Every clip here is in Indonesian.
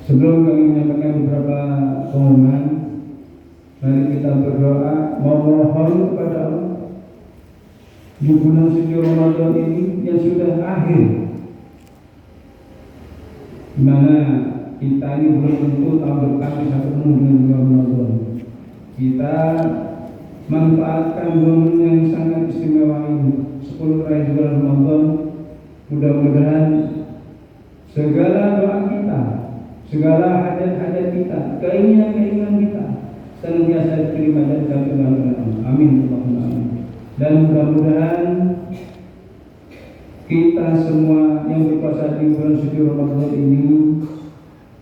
Sebelum kami menyampaikan beberapa pengumuman, mari kita berdoa memohon kepada Allah di bulan suci Ramadan ini yang sudah akhir, di mana kita ini belum tentu tahun depan bisa ketemu dengan bulan Ramadan. Kita manfaatkan momen yang sangat istimewa ini, 10 hari bulan Ramadan. Mudah-mudahan segala doa kita, segala hajat-hajat kita, keinginan-keinginan kita senantiasa diterima dan dikabulkan oleh Allah. Amin. Allahumma amin. Dan mudah-mudahan kita semua yang berpuasa di bulan suci Ramadan ini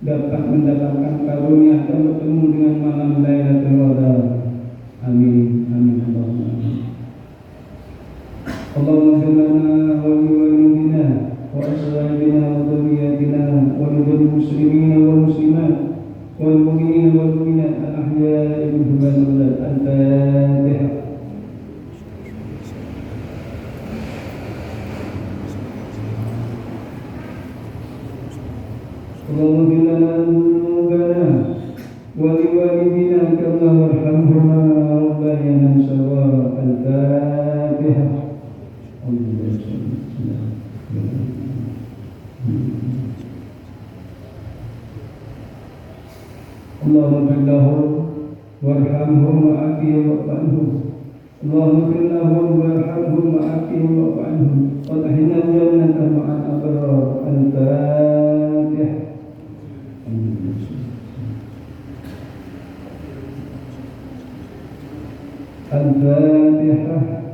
dapat mendapatkan karunia dan bertemu dengan malam Lailatul Qadar. Amin. Amin. Allahumma amin. Allahumma salli wa liwalidina wa azwajina wa dhurriyyatina wa lidil muslimina wal muslimat wal mu'minina wal mu'minat al-ahya'i minhum wal amwat. Al-Fatihah. Allahumma ighfir lana dhunubana wa liwalidina kama warhamhuma rabbayana saghira. Al-Fatihah. Allahumma ighfir lahum warhamhum wa'afihim wa'fu anhum. Allahumma ighfir lahum warhamhum wa'afihim wa'fu anhum wa tahina jannata ma'al abrar. Al-Fatihah. Al-Fatihah.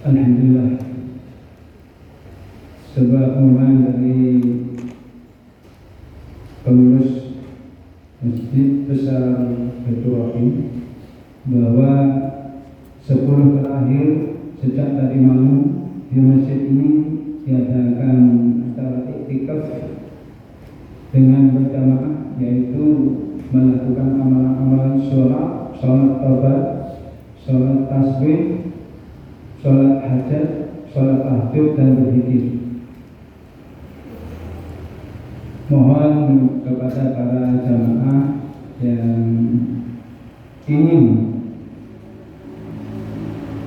Alhamdulillah, sebuah pengumuman dari pengurus Masjid Besar Baitur Rahim bahwa 10 terakhir sejak tadi malam di masjid ini diadakan acara iktikaf dengan berjamaah, yaitu melakukan amalan-amalan sholat taubat, sholat tasbih, sholat hajat, sholat tahajud dan berzikir. Mohon kepada para jamaah yang ingin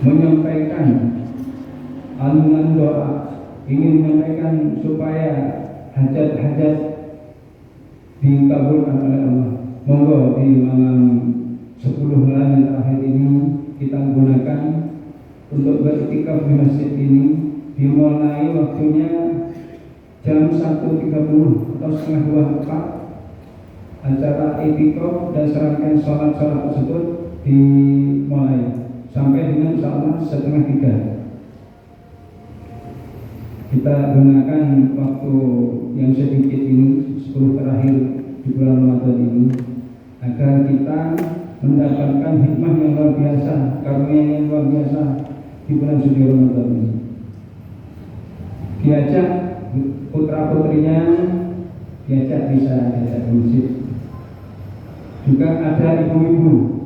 menyampaikan alunan doa, ingin menyampaikan supaya hajat-hajat dikabulkan oleh Allah, monggo di malam 10 malam yang terakhir ini kita gunakan untuk beriktikaf di masjid ini. Dimulai waktunya jam 1.30 atau setengah 2 acara iktikaf dan serangkaian sholat-sholat tersebut dimulai sampai dengan insyaallah setengah 3. Kita gunakan waktu yang sedikit ini, 10 terakhir di bulan Ramadan ini, agar kita mendapatkan hikmah yang luar biasa, karunia yang luar biasa di bulan suci Ramadan ini. Diajak putra-putrinya, diajak bisa diajak masjid. Juga ada ibu-ibu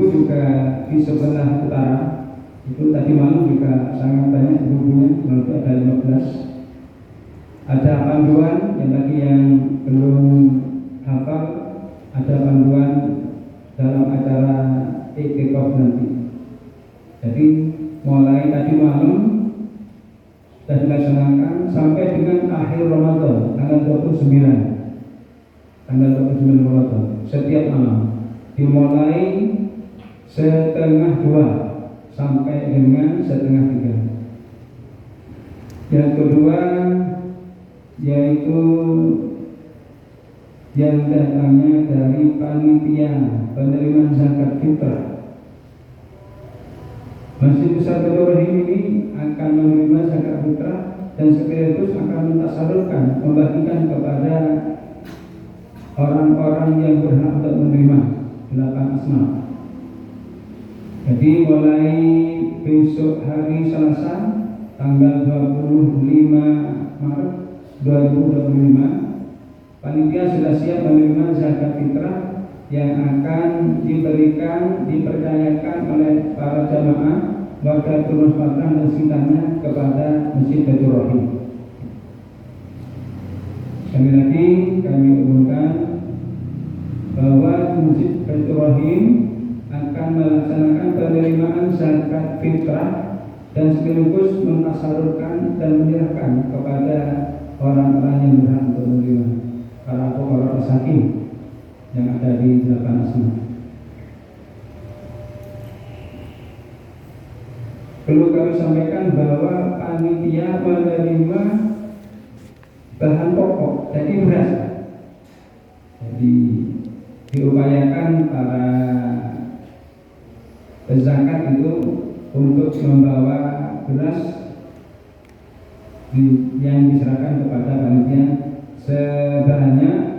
juga di sebelah utara. Itu tadi malam juga sangat banyak ibu-ibunya, nanti ada 15. Ada panduan yang tadi yang belum hafal, ada panduan dalam acara iktikaf nanti. Jadi mulai tadi malam sudah dilaksanakan sampai dengan akhir Ramadan tanggal 29 Ramadan setiap malam, dimulai setengah 2 sampai dengan setengah 3. Yang kedua yaitu yang datangnya dari panitia penerimaan zakat fitrah. Masjid Besar Baitur Rahim ini akan menerima zakat fitrah dan sekaligus akan mentasalurkan, membagikan kepada orang-orang yang berhak untuk menerima 8 asnaf. Jadi mulai besok hari Selasa tanggal 25 Maret 2025, panitia sudah siap menerima zakat fitrah yang akan dipercayakan oleh para jamaah warga Tulus Patang dan sekitarnya kepada Masjid Baitur Rahim. Sekali lagi kami umumkan bahwa Masjid Baitur Rahim akan melaksanakan penerimaan zakat fitrah dan sekaligus mentasarufkan dan menyerahkan kepada orang-orang yang berhak untuk menerima, para fuqara masakin yang ada di 8 asma. Perlu kami sampaikan bahwa panitia menerima bahan pokok, jadi beras. Jadi diupayakan para pezakat itu untuk membawa beras yang diserahkan kepada panitia sebanyak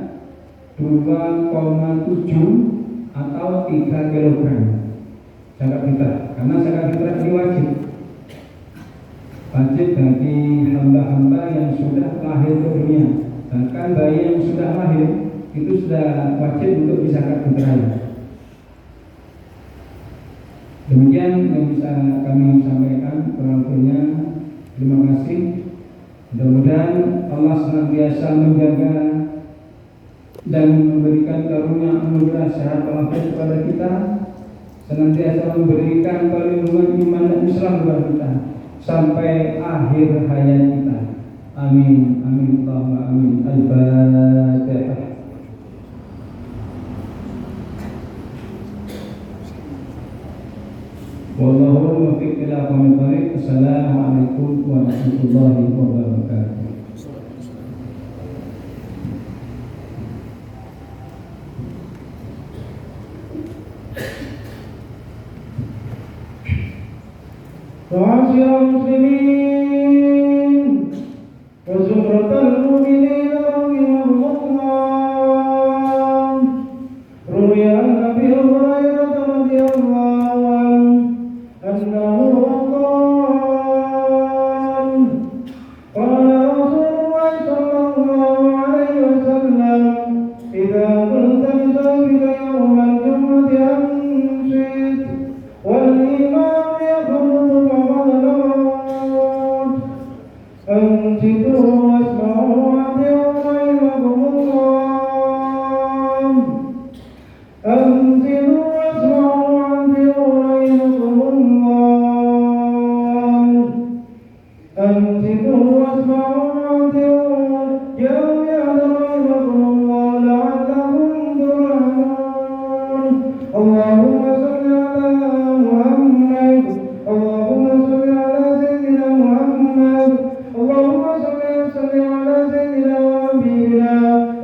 2,7 atau 3 kilogram zakat fitrah, karena zakat fitrah ini wajib bagi hamba-hamba yang sudah lahir ke dunia. Bahkan bayi yang sudah lahir itu sudah wajib untuk dizakat fitrah. Demikian yang bisa kami sampaikan. Kurang lebihnya terima kasih. Mudah-mudahan Allah senantiasa menjaga dan memberikan karunia anugerah sehat walafiat kepada kita, senantiasa memberikan perlindungan iman dan Islam kepada kita sampai akhir hayat kita. Amin amin Allahumma amin. Al-Fatihah. Wallahu muwaffiq ila aqwamit thoriq. Assalamualaikum warahmatullahi wabarakatuh. Ma'asyiral muslimin wa zumratal mu'minin rahimahumullah. Ruwiya an Abi Hurairah radhiyallahu anhu annahu qala Rasulullah sallallahu alaihi wasallam idza qulta bisawmika yawmal jumu'ati amsik wal imam yaqulu أنصتوا واسمعوا وأطيعوا رحمكم الله. أنصتوا واسمعوا وأطيعوا رحمكم الله. أنصتوا واسمعوا وأطيعوا جميعا رحمكم الله لعلكم ترحمون. اللهم صل على محمد. اللهم صل على سيدنا محمد. اللهم صل وسلم على سيدنا ونبينا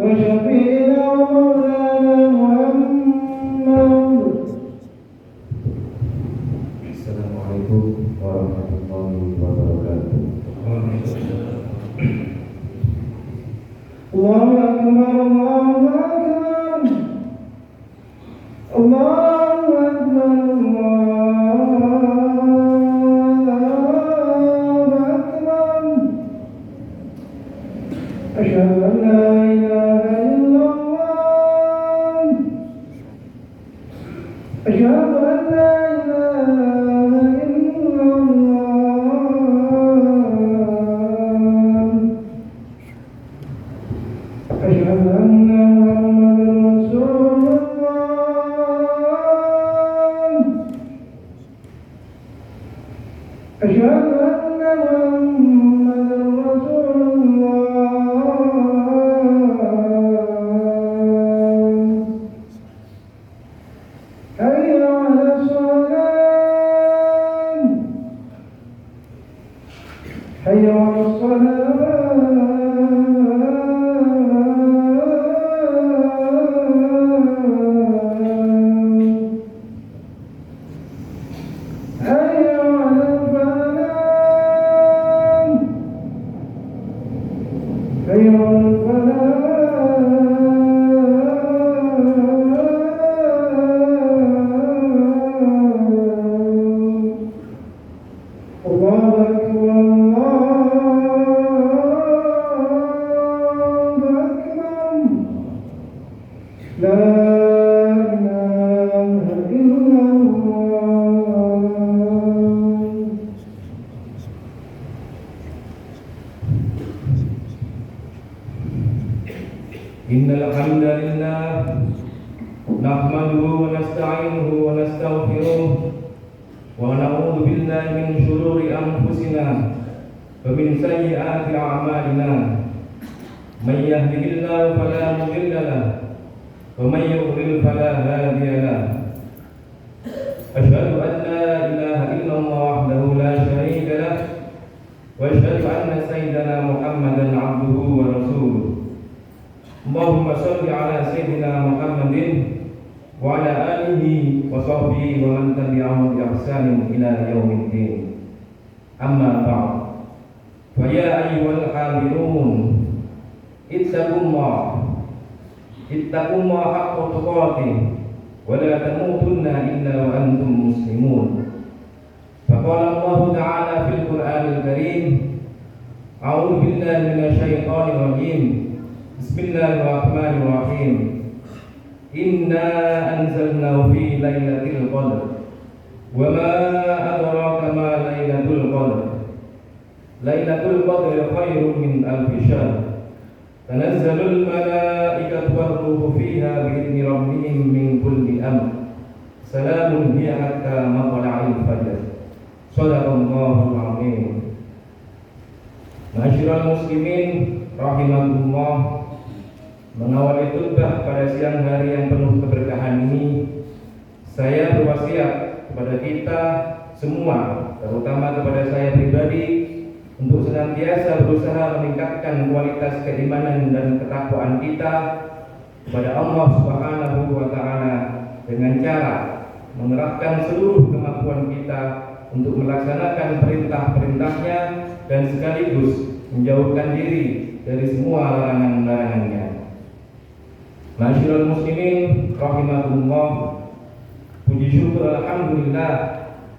وشفيعنا ومولانا محمد. Assalamualaikum warahmatullahi wabarakatuh. Allahu akbar, Allahu akbar. Allahu akbar, أشهد أن لا إله إلا الله. أشهد أن لا إله إلا الله. أشهد أن محمدا رسول الله. أشهد أن محمدا رسول حي على الصلاة. حي على الفلاح. حي على الفلاح. الله أكبر الله نحمده ونستعينه ونستغفره ونعوذ بالله من شرور أنفسنا ومن سيئات أعمالنا من يهده الله فلا مضل له ومن يضلل فلا هادي له أشهد أن لا إله إلا الله وحده لا شريك له وأشهد أن سيدنا محمدا عبده ورسوله اللهم صل على سيدنا محمد وعلى آله وصحبه ومن تبعهم بإحسان إلى يوم الدين أما بعد فيا أيها الحاضرون اتقوا الله حق تقاته ولا تموتن إلا وأنتم مسلمون فقال الله تعالى في القرآن الكريم أعوذ بالله من الشيطان الرجيم بسم الله الرحمن الرحيم إنا أنزلناه في ليلة القدر وما أدراك ما ليلة القدر ليلة القدر خير من ألف شهر تنزل الملائكة والروح فيها بإذن ربهم من كل أمر سلام هي حتى مطلع الفجر صدق الله العظيم. Ma'asyiral muslimin rahimakumullah, mengawali khutbah pada siang hari yang penuh keberkahan ini, saya berwasiat kepada kita semua, terutama kepada saya pribadi, untuk senantiasa berusaha meningkatkan kualitas keimanan dan ketakwaan kita kepada Allah Subhanahu wa Ta'ala dengan cara mengerahkan seluruh kemampuan kita untuk melaksanakan perintah-perintahnya dan sekaligus menjauhkan diri dari semua larangan-larangannya. Ma'asyiral muslimin rahimakumullah, puji syukur alhamdulillah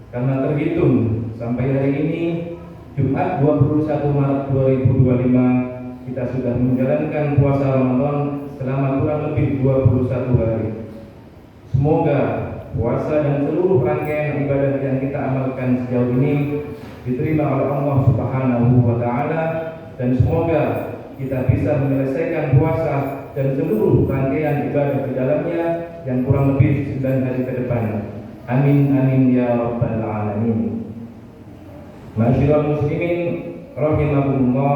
karena terhitung sampai hari ini Jumat 21 Maret 2025 kita sudah menjalankan puasa Ramadan selama kurang lebih 21 hari. Semoga puasa dan seluruh rangkaian ibadah yang kita amalkan sejauh ini diterima oleh Allah Subhanahu wa Ta'ala, dan semoga kita bisa menyelesaikan puasa dan seluruh rangkaian ibadah di dalamnya yang kurang lebih 9 hari ke depan. Amin amin ya rabbal alamin. Ma'asyiral muslimin rahimakumullah,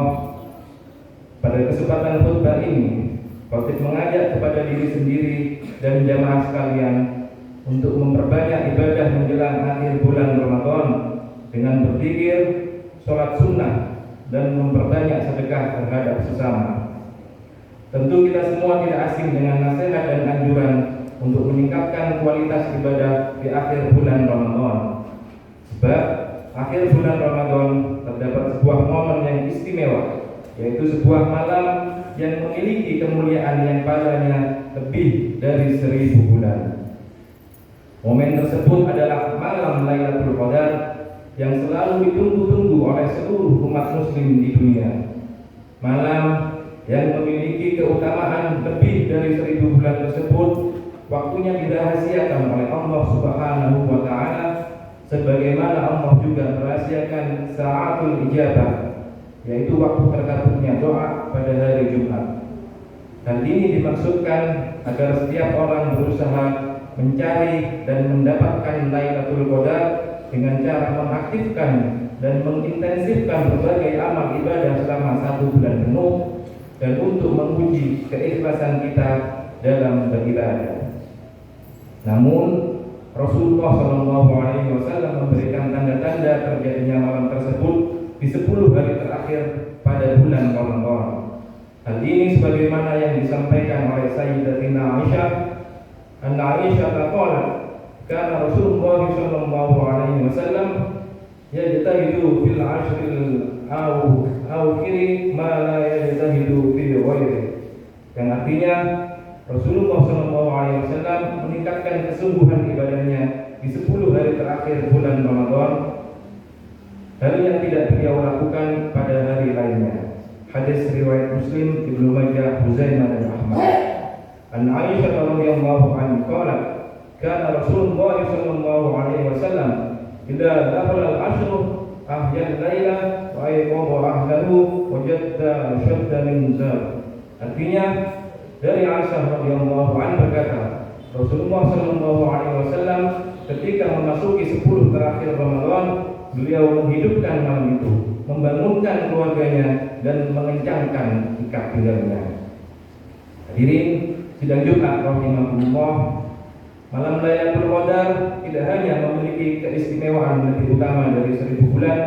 pada kesempatan khutbah ini Khatib mengajak kepada diri sendiri dan jamaah sekalian untuk memperbanyak ibadah menjelang akhir bulan Ramadan dengan berzikir, sholat sunnah, dan memperbanyak sedekah terhadap sesama. Tentu kita semua tidak asing dengan nasihat dan anjuran untuk meningkatkan kualitas ibadah di akhir bulan Ramadan. Sebab akhir bulan Ramadan terdapat sebuah momen yang istimewa, yaitu sebuah malam yang memiliki kemuliaan yang padanya lebih dari 1000 bulan. Momen tersebut adalah malam Lailatul Qadar yang selalu ditunggu-tunggu oleh seluruh umat muslim di dunia. Malam yang memiliki keutamaan lebih dari 1000 bulan tersebut waktunya dirahasiakan oleh Allah Subhanahu wa Ta'ala, sebagaimana Allah juga merahasiakan sa'atul ijabah, yaitu waktu terkabulnya doa pada hari Jumat. Hal ini dimaksudkan agar setiap orang berusaha mencari dan mendapatkan Lailatul Qadar dengan cara mengaktifkan dan mengintensifkan berbagai amal ibadah selama 1 bulan penuh, dan untuk menguji keikhlasan kita dalam beribadah. Namun Rasulullah SAW memberikan tanda-tanda terjadinya malam tersebut di 10 hari terakhir pada bulan Ramadan. Hal ini sebagaimana yang disampaikan oleh Sayyidatina Aisyah. Anna Aisyah qalat, kana Rasulullah sallallahu alaihi wasallam yajtahidu fil ashril awakhir ma la yajtahidu fi ghairi. Yang artinya Rasulullah sallallahu alaihi wasallam meningkatkan kesungguhan ibadahnya di 10 hari terakhir bulan Ramadan, hal yang tidak beliau lakukan pada hari lainnya. Hadis riwayat Muslim, Ibnu Majah, Huzaimah dan Ahmad. An Aisyah radhiyallahu anha qalat, kana Rasulullah sallallahu alaihi wasallam idza dakhala al-ashr ahya al-laila wa ayqadha ahlahu wajadda shadda min zar. Artinya dari Aisyah radhiyallahu anha berkata, Rasulullah SAW ketika memasuki 10 terakhir Ramadan, beliau menghidupkan malam itu, membangunkan keluarganya dan mengencangkan ikat pinggangnya. Hadirin sidang Jumat rahimahullah, malam Lailatul Qadar tidak hanya memiliki keistimewaan lebih utama dari 1000 bulan,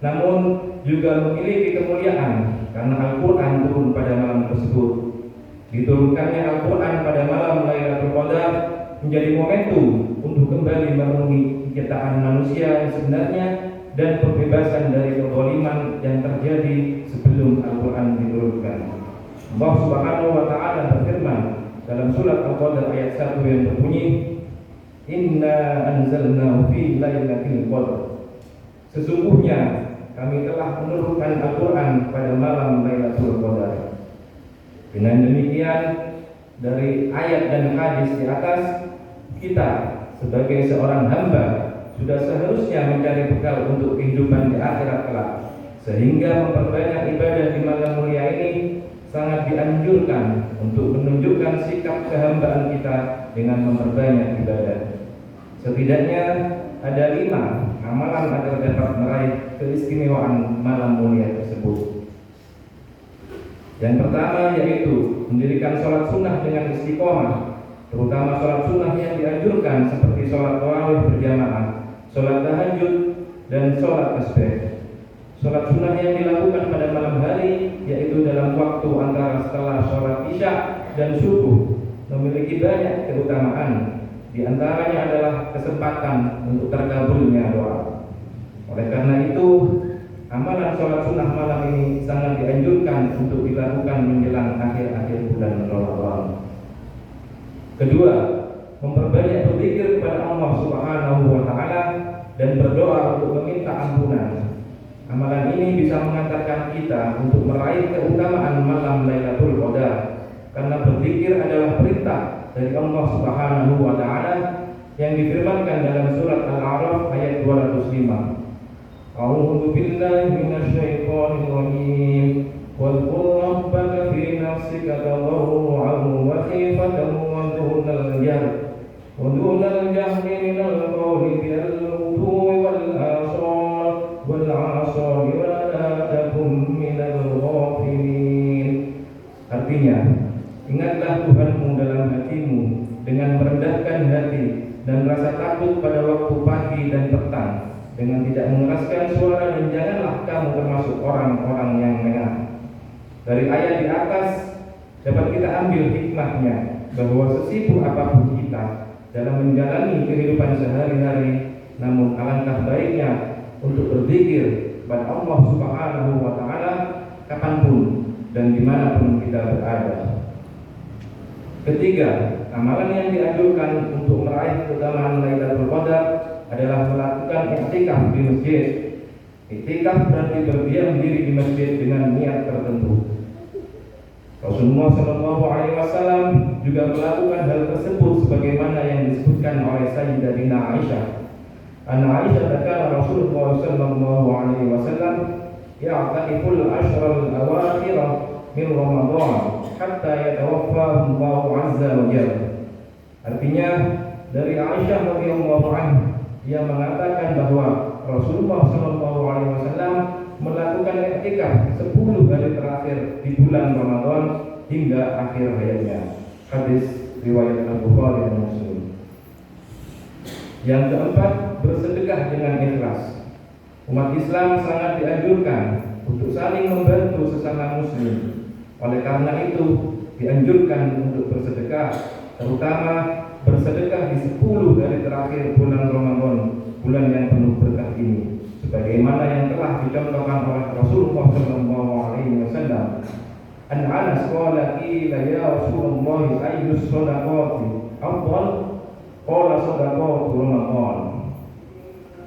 namun juga memiliki kemuliaan karena Al-Quran turun pada malam tersebut. Diturunkannya Al-Quran pada malam Lailatul Qadar menjadi momentum untuk kembali memenuhi kegiatan manusia yang sebenarnya dan pembebasan dari kezaliman yang terjadi sebelum Al-Quran diturunkan. Allah Subhanahu wa taala berfirman dalam surat Al-Qadar ayat 1 yang berbunyi, Inna anzalnahu fi lailatul qadar. Sesungguhnya kami telah menurunkan Al-Quran pada malam Lailatul Qadar. Dengan demikian, dari ayat dan hadis di atas, kita sebagai seorang hamba sudah seharusnya mencari bekal untuk kehidupan di akhirat kelak, sehingga memperbanyak ibadah di malam mulia ini sangat dianjurkan untuk menunjukkan sikap kehambaan kita dengan memperbanyak ibadah. Setidaknya ada 5 amalan agar dapat meraih keistimewaan malam mulia tersebut. Yang pertama yaitu mendirikan sholat sunnah dengan istiqomah, terutama sholat sunnah yang dianjurkan seperti sholat tarawih berjamaah, sholat tahajud, dan sholat tasbih. Sholat sunnah yang dilakukan pada malam hari, yaitu dalam waktu antara setelah sholat isya dan subuh, memiliki banyak keutamaan. Di antaranya adalah kesempatan untuk terkabulnya doa. Oleh karena itu, amalan sholat sunnah malam ini sangat dianjurkan untuk dilakukan menjelang akhir-akhir bulan Ramadan. Kedua, memperbanyak berzikir kepada Allah Subhanahu wa taala dan berdoa untuk meminta ampunan. Amalan ini bisa mengantarkan kita untuk meraih keutamaan malam Lailatul Qadar, karena berzikir adalah perintah dari Allah Subhanahu wa taala yang difirmankan dalam surat Al-A'raf ayat 205. A'udzu billahi minasyaitonir rajim. Wadhkur rabbaka fi nafsika tadarruan wa khifatan wa dunal jahri minal qawli bil ghudwi wal asal wal 'ashari wa la takum minal ghafilin. Artinya, ingatlah Tuhanmu dalam hatimu dengan merendahkan hati dan rasa takut pada waktu pagi dan petang, dengan tidak mengeraskan suara, dan janganlah kamu termasuk orang-orang yang lengah. Dari ayat di atas dapat kita ambil hikmahnya bahwa sesibuk apapun kita dalam menjalani kehidupan sehari-hari, namun alangkah baiknya untuk berzikir kepada Allah Subhanahu wa taala kapanpun dan dimanapun kita berada. Ketiga, amalan yang dianjurkan untuk meraih keutamaan Lailatul Qadar adalah melakukan i'tikaf di masjid. I'tikaf berarti berdiam diri di masjid dengan niat tertentu. Rasulullah SAW juga melakukan hal tersebut sebagaimana yang disebutkan oleh Sayyidatina Aisyah. Anna Aisyah berkata Rasulullah SAW ya'takiful ashral awakhir min Ramadan hatta yatawaffahu Allah azza wa jalla. Artinya dari Aisyah radhiyallahu anha, ia mengatakan bahwa Rasulullah SAW melakukan i'tikaf 10 hari terakhir di bulan Ramadan hingga akhir hayatnya. Hadis riwayat Al-Bukhari dan Muslim. Yang keempat, bersedekah dengan ikhlas. Umat Islam sangat dianjurkan untuk saling membantu sesama muslim. Oleh karena itu, dianjurkan untuk bersedekah, terutama bersedekah di 10 hari terakhir bulan Ramadan, bulan yang penuh berkah ini, sebagaimana yang telah dicontohkan oleh Rasulullah SAW. An Anas qala qila ya Rasulullah ayyus shadaqati afdal? Qala shadaqatu Ramadan.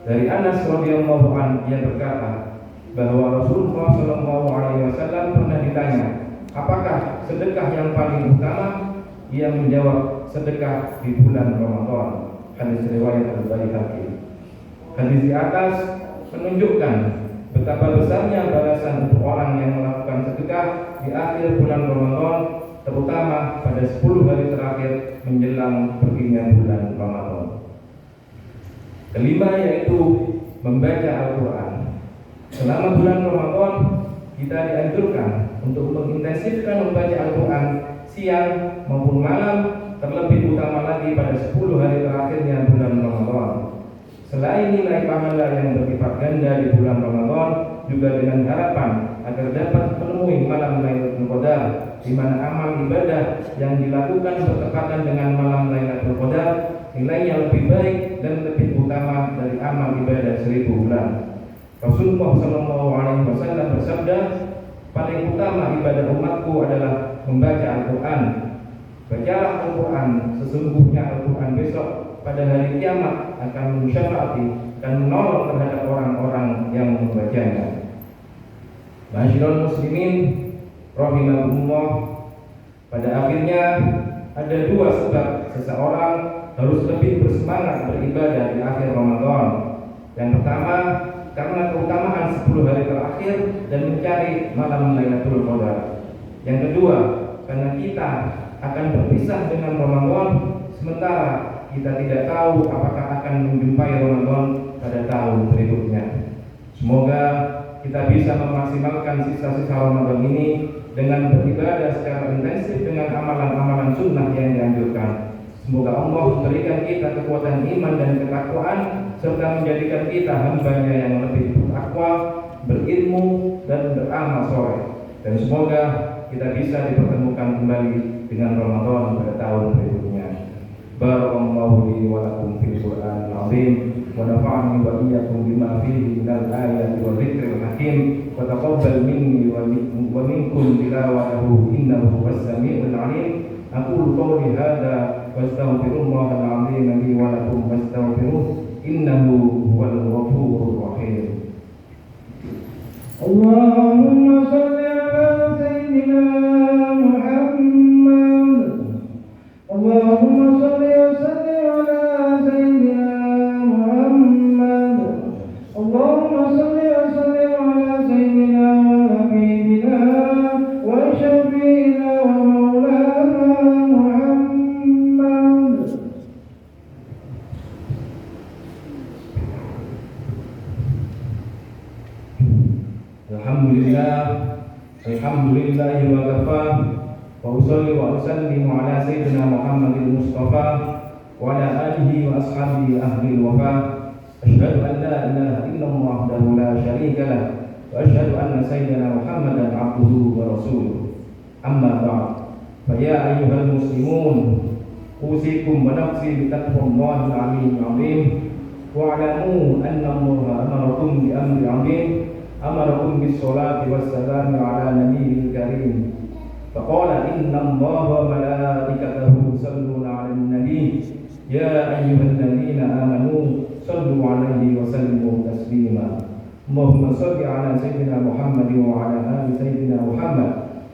Dari Anas radhiyallahu anhu, ia berkata bahwa Rasulullah SAW pernah ditanya, apakah sedekah yang paling utama? Ia menjawab, sedekah di bulan Ramadan. Hadis riwayat Al-Baihaqi. Hadis di atas menunjukkan betapa besarnya balasan untuk orang yang melakukan sedekah di akhir bulan Ramadan terutama pada 10 hari terakhir menjelang perginya bulan Ramadan. Kelima yaitu membaca Al-Quran. Selama bulan Ramadan kita dianjurkan untuk mengintensifkan membaca Al-Quran siang maupun malam, terlebih utama lagi pada 10 hari terakhirnya bulan Ramadan. Selain nilai pahala yang berlipat ganda di bulan Ramadan, juga dengan harapan agar dapat menemui malam Lailatul Qadar, di mana amal ibadah yang dilakukan bertepatan dengan malam Lailatul Qadar nilainya lebih baik dan lebih utama dari amal ibadah 1000 bulan. Rasulullah SAW bersabda, paling utama ibadah umatku adalah membaca Al-Quran. Bacalah Al-Quran, sesungguhnya Al-Quran besok pada hari kiamat akan mensyafaati dan menolong terhadap orang-orang yang membacanya. Ma'asyiral muslimin rahimakumullah, pada akhirnya ada dua sebab seseorang harus lebih bersemangat beribadah di akhir Ramadan. Yang pertama, karena keutamaan 10 hari terakhir dan mencari malam Lailatul Qadar. Yang kedua, karena kita akan berpisah dengan Ramadan, sementara kita tidak tahu apakah akan menjumpai Ramadan pada tahun berikutnya. Semoga kita bisa memaksimalkan sisa-sisa Ramadan ini dengan beribadah secara intensif dengan amalan-amalan sunnah yang dianjurkan. Semoga Allah memberikan kita kekuatan iman dan ketakwaan, serta menjadikan kita hambanya yang lebih bertakwa, berilmu, dan beramal soleh. Dan semoga kita bisa dipertemukan kembali dengan Ramadan pada tahun berikutnya. Barakallahu li wa lakum fil Qur'anil azim, wa nafa'ani wa iyyakum bima fihi minal ayati wa dzikril hakim, wa taqabbal minni wa minkum tilawatahu innahu was-sami'ul 'alim. Aqulu qawli hadza wa astaghfirullahal 'azim li wa lakum fastaghfiruh innahu huwal ghafurur rahim. Allahumma shalli ala sayyidina Muhammad. Allahumma shalli wa sallim ala sayyidina Muhammad. Allahumma shalli wa sallim ala sayyidina wa habibina wa syafi'ina wa maulana Muhammad. Alhamdulillah wa kafa, wa usalli wa usallimu ala sayyidina Muhammadil Mustafa wa ala alihi wa ashabihi ahli wafa. Asyhadu an la ilaha illallah wahdahu la syarika lah, wa asyhadu anna sayyidina Muhammadan abduhu wa rasuluh. Amma ba'd. Fa ya ayyuhal muslimun, usikum wa nafsi bi taqwallahil aliyyil azim. Wa alamu anna Allah amarakum bi amri 'azim. أمركم بالصلاة والسلام على نبيه الكريم فقال إن الله وملائكته يصلون على النبي يا أيها الذين آمنوا صلوا عليه وسلموا تسليما اللهم صل على سيدنا محمد وعلى آل سيدنا محمد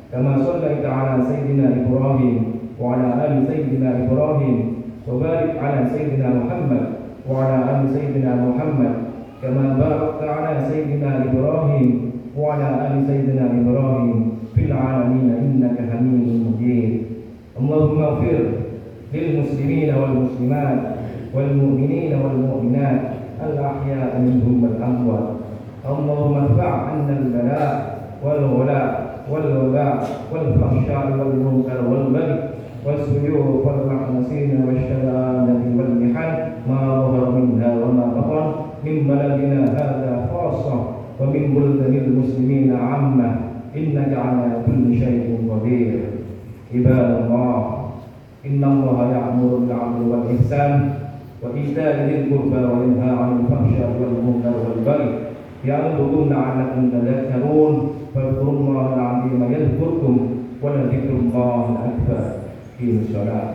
كما صليت على سيدنا إبراهيم وعلى آل سيدنا إبراهيم وبارك على سيدنا محمد وعلى آل سيدنا محمد كما باركت على سيدنا إبراهيم وعلى آل سيدنا إبراهيم في العالمين إنك حميد مجيد اللهم اغفر للمسلمين والمسلمات والمؤمنين والمؤمنات الأحياء منهم والأموات اللهم ادفع عنا البلاء والغلاء والوباء والفحشاء والمنكر والبغي والسيوف والمحنسين والشلالة والمحن ما ظهر منها وما بطن من بلدنا هذا خاصة ومن بلدان المسلمين عامة إنك على كل شيء قدير عباد الله إن الله يأمر بالعدل والإحسان وإيتاء ذي القربى وينهى عن الفحشاء والمنكر والبغي يعظكم لعلكم تذكرون فاذكروا الله العظيم يذكركم ولذكر الله أكبر في الصلاة